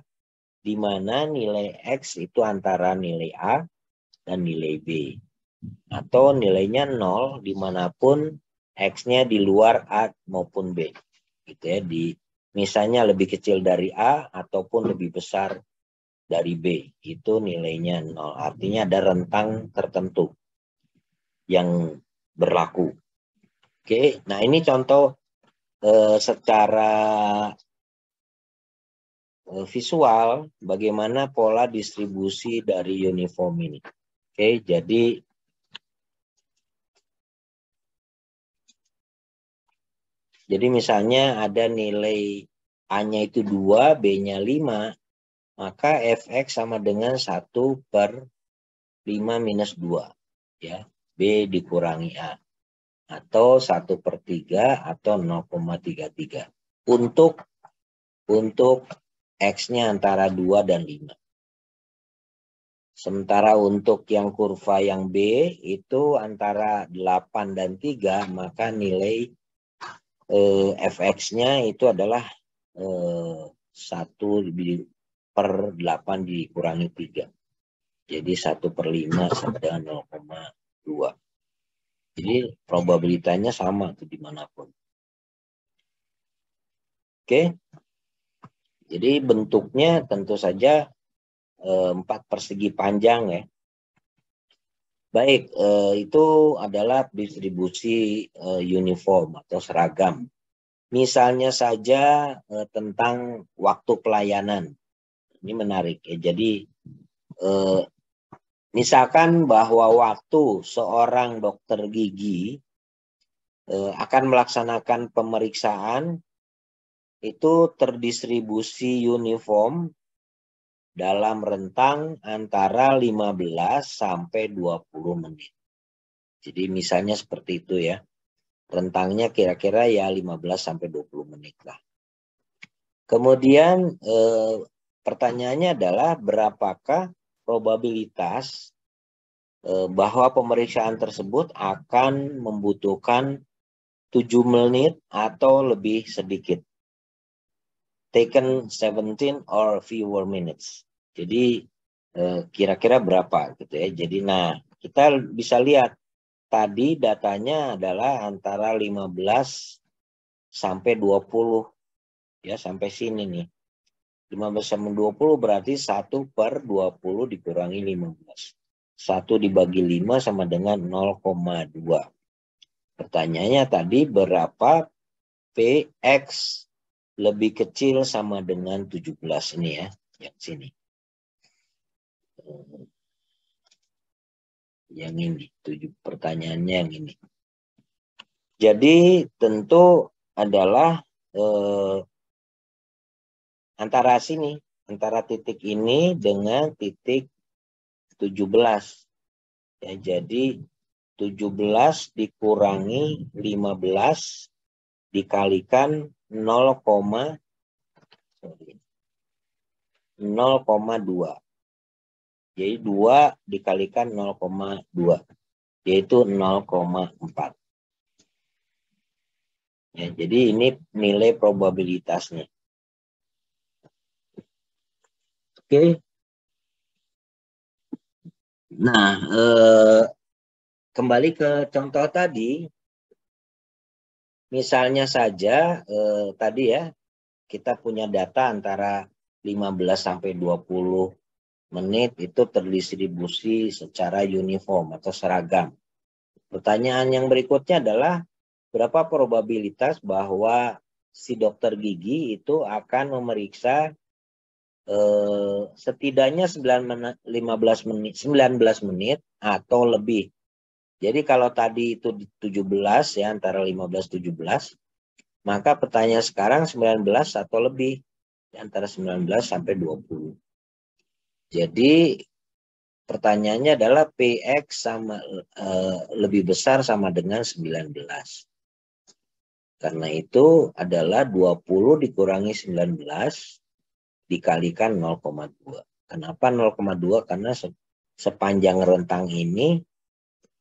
di mana nilai X itu antara nilai A dan nilai B. Atau nilainya 0 dimanapun X-nya di luar A maupun B. Gitu ya, misalnya lebih kecil dari A ataupun lebih besar dari B. Itu nilainya 0. Artinya ada rentang tertentu yang berlaku. Oke, nah ini contoh secara visual bagaimana pola distribusi dari uniform ini. Oke, jadi misalnya ada nilai A-nya itu 2, B-nya 5, maka Fx sama dengan 1/5 minus 2. Ya, B dikurangi A. Atau 1/3 atau 0,33. Untuk X-nya antara 2 dan 5. Sementara untuk yang kurva yang B itu antara 8 dan 3, maka nilai Fx-nya itu adalah 1/8 dikurangi 3. Jadi 1/5 sama dengan 0,2. Jadi probabilitasnya sama tuh dimanapun. Oke. Jadi bentuknya tentu saja 4 persegi panjang ya. Baik, itu adalah distribusi uniform atau seragam. Misalnya saja tentang waktu pelayanan. Ini menarik ya. Jadi misalkan bahwa waktu seorang dokter gigi akan melaksanakan pemeriksaan itu terdistribusi uniform dalam rentang antara 15 sampai 20 menit. Jadi misalnya seperti itu ya. Rentangnya kira-kira ya 15 sampai 20 menit lah. Kemudian pertanyaannya adalah berapakah probabilitas bahwa pemeriksaan tersebut akan membutuhkan 7 menit atau lebih sedikit. Taken 17 or fewer minutes. Jadi kira-kira berapa gitu ya. Jadi nah, kita bisa lihat tadi datanya adalah antara 15 sampai 20 ya, sampai sini nih. 15 sampai 20 berarti 1 per 20 dikurangi 15. 1 dibagi 5 sama dengan 0,2. Pertanyaannya tadi berapa PX lebih kecil sama dengan 17 ini ya, yang sini. Yang ini, pertanyaannya yang ini. Jadi tentu adalah antara sini, antara titik ini dengan titik 17. Ya, jadi 17 dikurangi 15 dikalikan 0,2. Jadi 2 dikalikan 0,2. Yaitu 0,4. Ya, jadi ini nilai probabilitasnya. Oke. Nah, kembali ke contoh tadi. Misalnya saja tadi ya, kita punya data antara 15 sampai 20 menit itu terdistribusi secara uniform atau seragam. Pertanyaan yang berikutnya adalah berapa probabilitas bahwa si dokter gigi itu akan memeriksa setidaknya 19 menit atau lebih. Jadi kalau tadi itu 17 ya, antara 15-17, maka pertanyaan sekarang 19 atau lebih, antara 19 sampai 20. Jadi pertanyaannya adalah PX sama lebih besar sama dengan 19. Karena itu adalah 20 dikurangi 19 dikalikan 0,2. Kenapa 0,2? Karena sepanjang rentang ini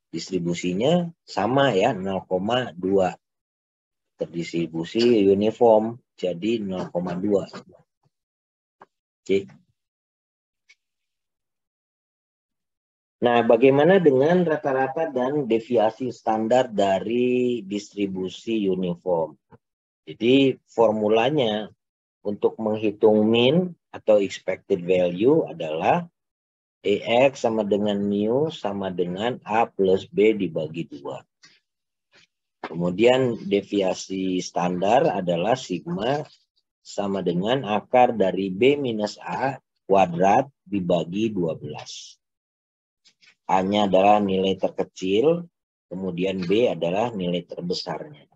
distribusinya sama ya, 0,2. Terdistribusi uniform, jadi 0,2. Oke. Nah, bagaimana dengan rata-rata dan deviasi standar dari distribusi uniform? Jadi formulanya untuk menghitung mean atau expected value adalah EX sama dengan mu sama dengan A plus B dibagi 2. Kemudian deviasi standar adalah sigma sama dengan akar dari B minus A kuadrat dibagi 12. A-nya adalah nilai terkecil, kemudian B adalah nilai terbesarnya.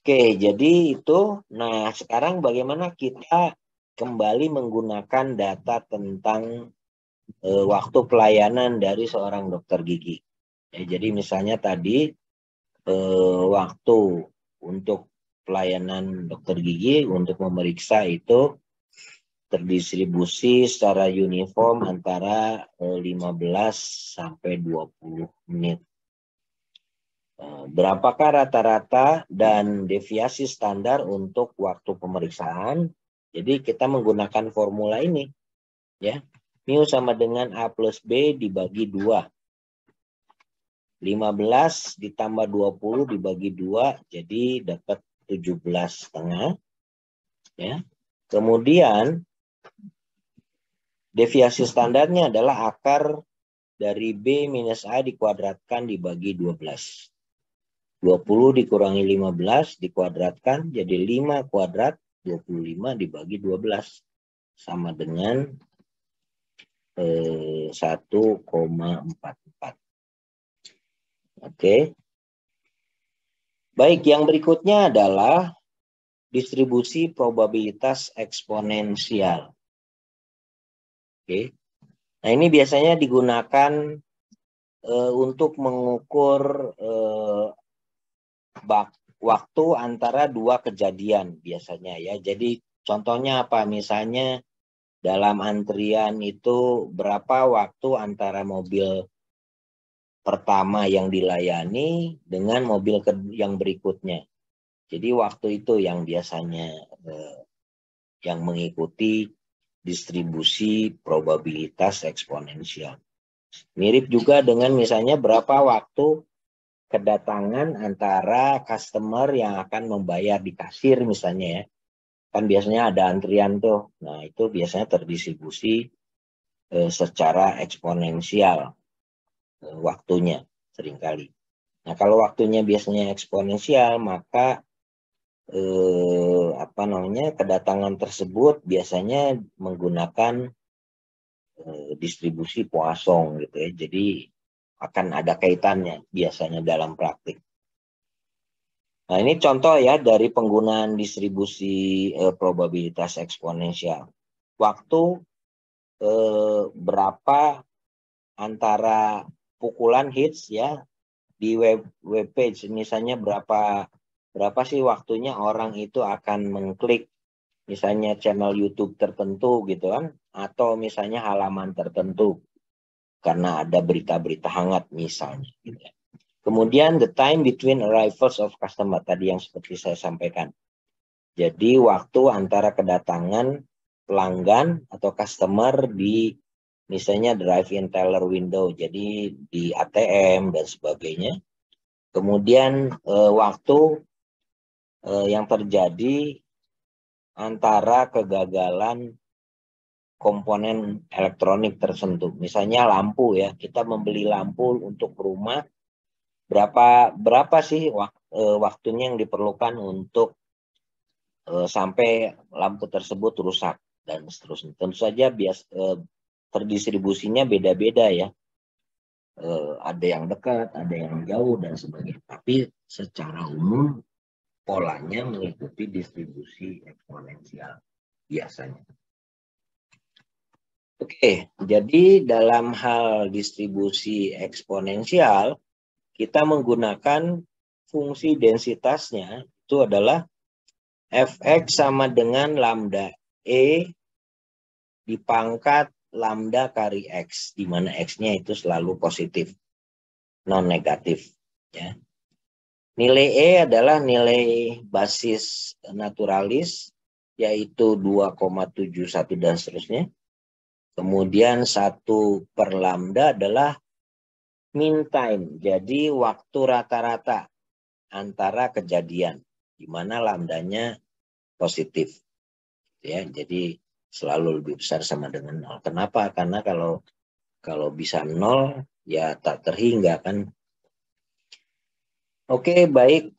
Oke, jadi itu. Nah, sekarang bagaimana kita kembali menggunakan data tentang waktu pelayanan dari seorang dokter gigi. Ya, jadi misalnya tadi waktu untuk pelayanan dokter gigi untuk memeriksa itu terdistribusi secara uniform antara 15 sampai 20 menit. Berapakah rata-rata dan deviasi standar untuk waktu pemeriksaan? Jadi kita menggunakan formula ini. Ya, mu sama dengan A plus B dibagi 2. 15 ditambah 20 dibagi 2, jadi dapat 17,5. Ya. Kemudian Deviasi standarnya adalah akar dari B minus A dikuadratkan dibagi 12. 20 dikurangi 15 dikuadratkan jadi 5 kuadrat, 25 dibagi 12. Sama dengan 1,44. Oke. Baik, yang berikutnya adalah distribusi probabilitas eksponensial. Oke. Nah, ini biasanya digunakan untuk mengukur waktu antara dua kejadian biasanya ya. Jadi contohnya apa? Misalnya dalam antrian itu berapa waktu antara mobil pertama yang dilayani dengan mobil yang berikutnya. Jadi waktu itu yang biasanya yang mengikuti distribusi probabilitas eksponensial. Mirip juga dengan misalnya berapa waktu kedatangan antara customer yang akan membayar di kasir misalnya ya. Kan biasanya ada antrian tuh. Nah, itu biasanya terdistribusi secara eksponensial waktunya seringkali. Nah, kalau waktunya biasanya eksponensial, maka kedatangan tersebut biasanya menggunakan distribusi Poisson gitu ya. Jadi akan ada kaitannya biasanya dalam praktik. Nah, ini contoh ya dari penggunaan distribusi probabilitas eksponensial. Waktu berapa antara pukulan hits ya di web page, misalnya berapa sih waktunya orang itu akan mengklik misalnya channel YouTube tertentu gitu kan, atau misalnya halaman tertentu karena ada berita-berita hangat misalnya gitu ya. Kemudian the time between arrivals of customer tadi yang seperti saya sampaikan. Jadi waktu antara kedatangan pelanggan atau customer di misalnya drive-in teller window, jadi di ATM dan sebagainya. Kemudian waktu yang terjadi antara kegagalan komponen elektronik tertentu. Misalnya lampu ya, kita membeli lampu untuk rumah, berapa sih waktunya yang diperlukan untuk sampai lampu tersebut rusak dan seterusnya. Tentu saja terdistribusinya beda-beda ya. Ada yang dekat, ada yang jauh dan sebagainya. Tapi secara umum polanya mengikuti distribusi eksponensial biasanya. Oke, jadi dalam hal distribusi eksponensial kita menggunakan fungsi densitasnya itu adalah fx sama dengan lambda E dipangkat lambda kali X, di mana X-nya itu selalu positif, non-negatif. Ya. Nilai E adalah nilai basis naturalis, yaitu 2,71 dan seterusnya. Kemudian 1 per lambda adalah mean time, jadi waktu rata-rata antara kejadian, di mana lambdanya positif. Ya, jadi selalu lebih besar sama dengan 0. Kenapa? Karena kalau bisa 0 ya tak terhingga kan. Oke, baik.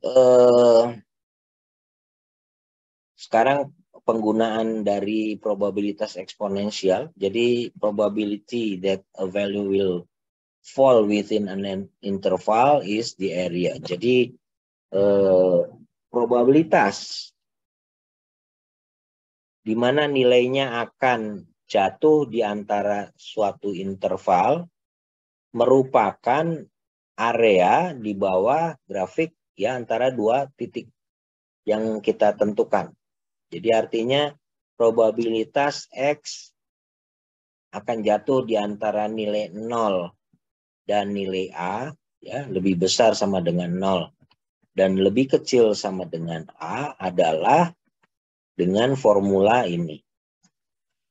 Sekarang penggunaan dari probabilitas eksponensial. Jadi probability that a value will fall within an interval is the area. Jadi probabilitas di mana nilainya akan jatuh di antara suatu interval merupakan area di bawah grafik ya antara dua titik yang kita tentukan. Jadi artinya probabilitas X akan jatuh di antara nilai 0 dan nilai A ya lebih besar sama dengan 0 dan lebih kecil sama dengan A adalah dengan formula ini.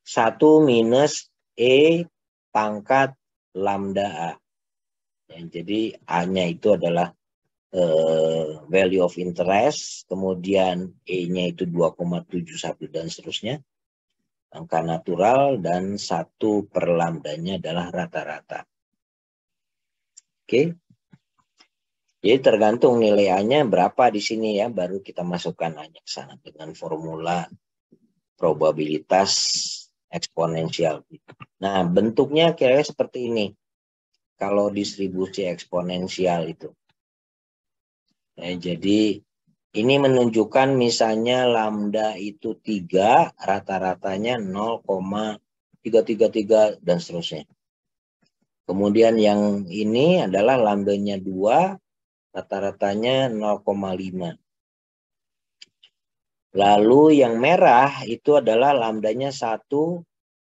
1 minus E pangkat lambda A. Ya, jadi A-nya itu adalah value of interest, kemudian E-nya itu 2,71 dan seterusnya. angka natural, dan 1 per lambdanya adalah rata-rata. Oke. Jadi tergantung nilai A-nya berapa di sini ya, baru kita masukkan A-nya ke sana dengan formula probabilitas eksponensial. Nah, bentuknya kira-kira seperti ini. Kalau distribusi eksponensial itu. Ya, jadi ini menunjukkan misalnya lambda itu 3, rata-ratanya 0,333 dan seterusnya. Kemudian yang ini adalah lambdanya 2, rata-ratanya 0,5. Lalu yang merah itu adalah lambdanya 1,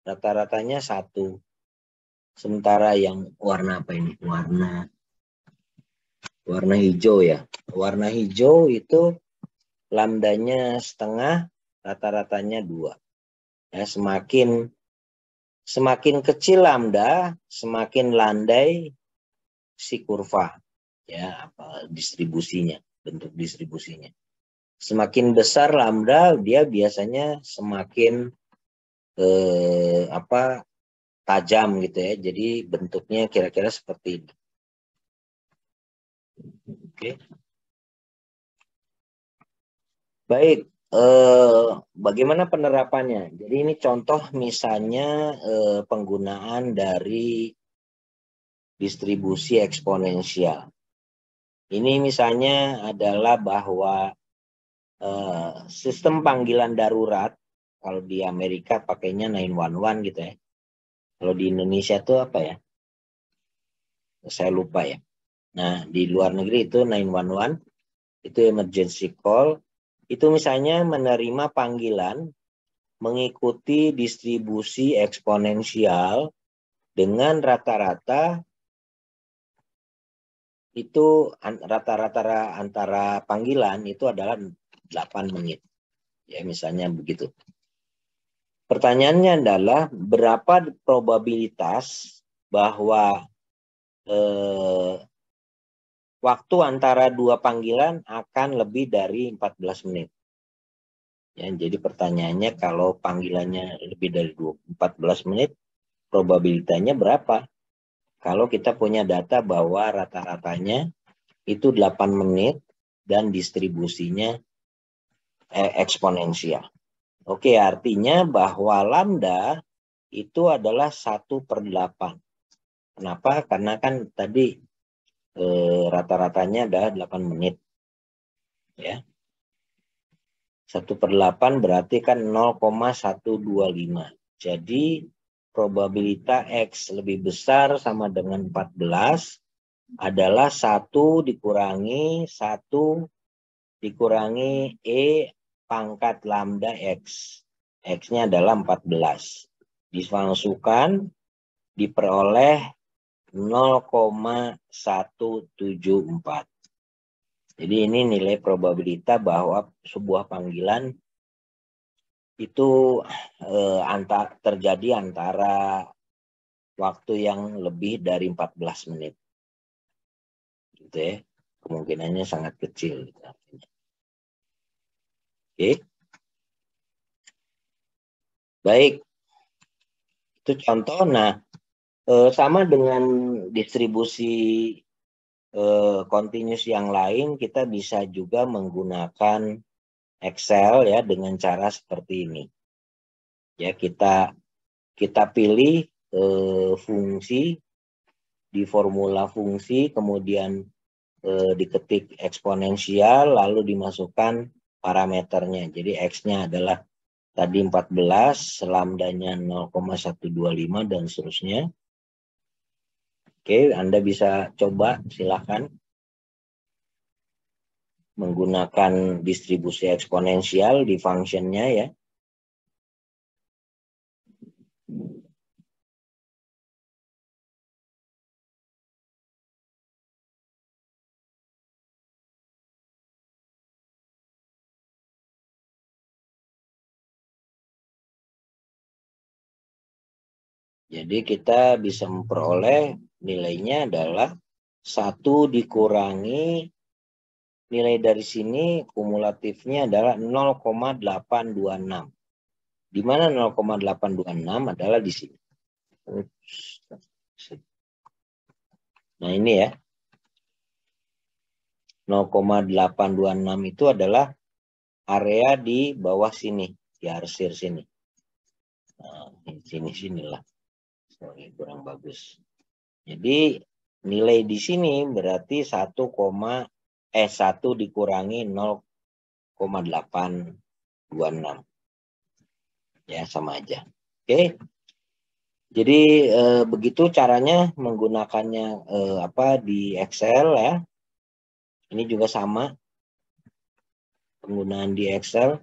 rata-ratanya 1. Sementara yang warna apa ini? Warna hijau ya. Warna hijau itu lambdanya setengah, rata-ratanya 2. Ya, semakin kecil lambda, semakin landai si kurva. Ya, distribusinya, bentuk distribusinya. Semakin besar lambda, dia biasanya semakin tajam gitu ya. Jadi bentuknya kira-kira seperti ini. Oke. Baik, bagaimana penerapannya? Jadi ini contoh misalnya penggunaan dari distribusi eksponensial. Ini misalnya adalah bahwa sistem panggilan darurat, kalau di Amerika pakainya 911 gitu ya. Kalau di Indonesia itu apa ya? Saya lupa ya. Nah, di luar negeri itu 911, itu emergency call. Itu misalnya menerima panggilan mengikuti distribusi eksponensial dengan rata-rata itu rata-rata antara panggilan itu adalah 8 menit. Ya, misalnya begitu. Pertanyaannya adalah berapa probabilitas bahwa waktu antara dua panggilan akan lebih dari 14 menit. Ya, jadi pertanyaannya kalau panggilannya lebih dari 14 menit, probabilitasnya berapa? Kalau kita punya data bahwa rata-ratanya itu 8 menit dan distribusinya eksponensial. Oke, artinya bahwa lambda itu adalah 1/8. Kenapa? Karena kan tadi rata-ratanya adalah 8 menit. Ya. 1/8 berarti kan 0,125. Jadi probabilitas X lebih besar sama dengan 14 adalah 1 dikurangi 1 dikurangi E pangkat lambda X. X-nya adalah 14. Dimasukkan diperoleh 0,174. Jadi ini nilai probabilitas bahwa sebuah panggilan itu terjadi antara waktu yang lebih dari 14 menit. Gitu ya. Kemungkinannya sangat kecil. Oke. Baik. Itu contoh. Nah, sama dengan distribusi continuous yang lain, kita bisa juga menggunakan Excel ya dengan cara seperti ini. Ya, kita pilih fungsi di formula fungsi, kemudian diketik eksponensial, lalu dimasukkan parameternya. Jadi X-nya adalah tadi 14, lambdanya 0,125 dan seterusnya. Oke, Anda bisa coba, silakan menggunakan distribusi eksponensial di fungsinya ya. Jadi kita bisa memperoleh nilainya adalah 1 dikurangi nilai dari sini kumulatifnya adalah 0,826. Di mana 0,826 adalah di sini. Nah ini ya. 0,826 itu adalah area di bawah sini, di arsir sini. Nah, sinilah. Sorry, kurang bagus. Jadi nilai di sini berarti 1 dikurangi 0,826. Ya, sama aja. Oke. Jadi begitu caranya menggunakannya di Excel ya. Ini juga sama. Penggunaan di Excel.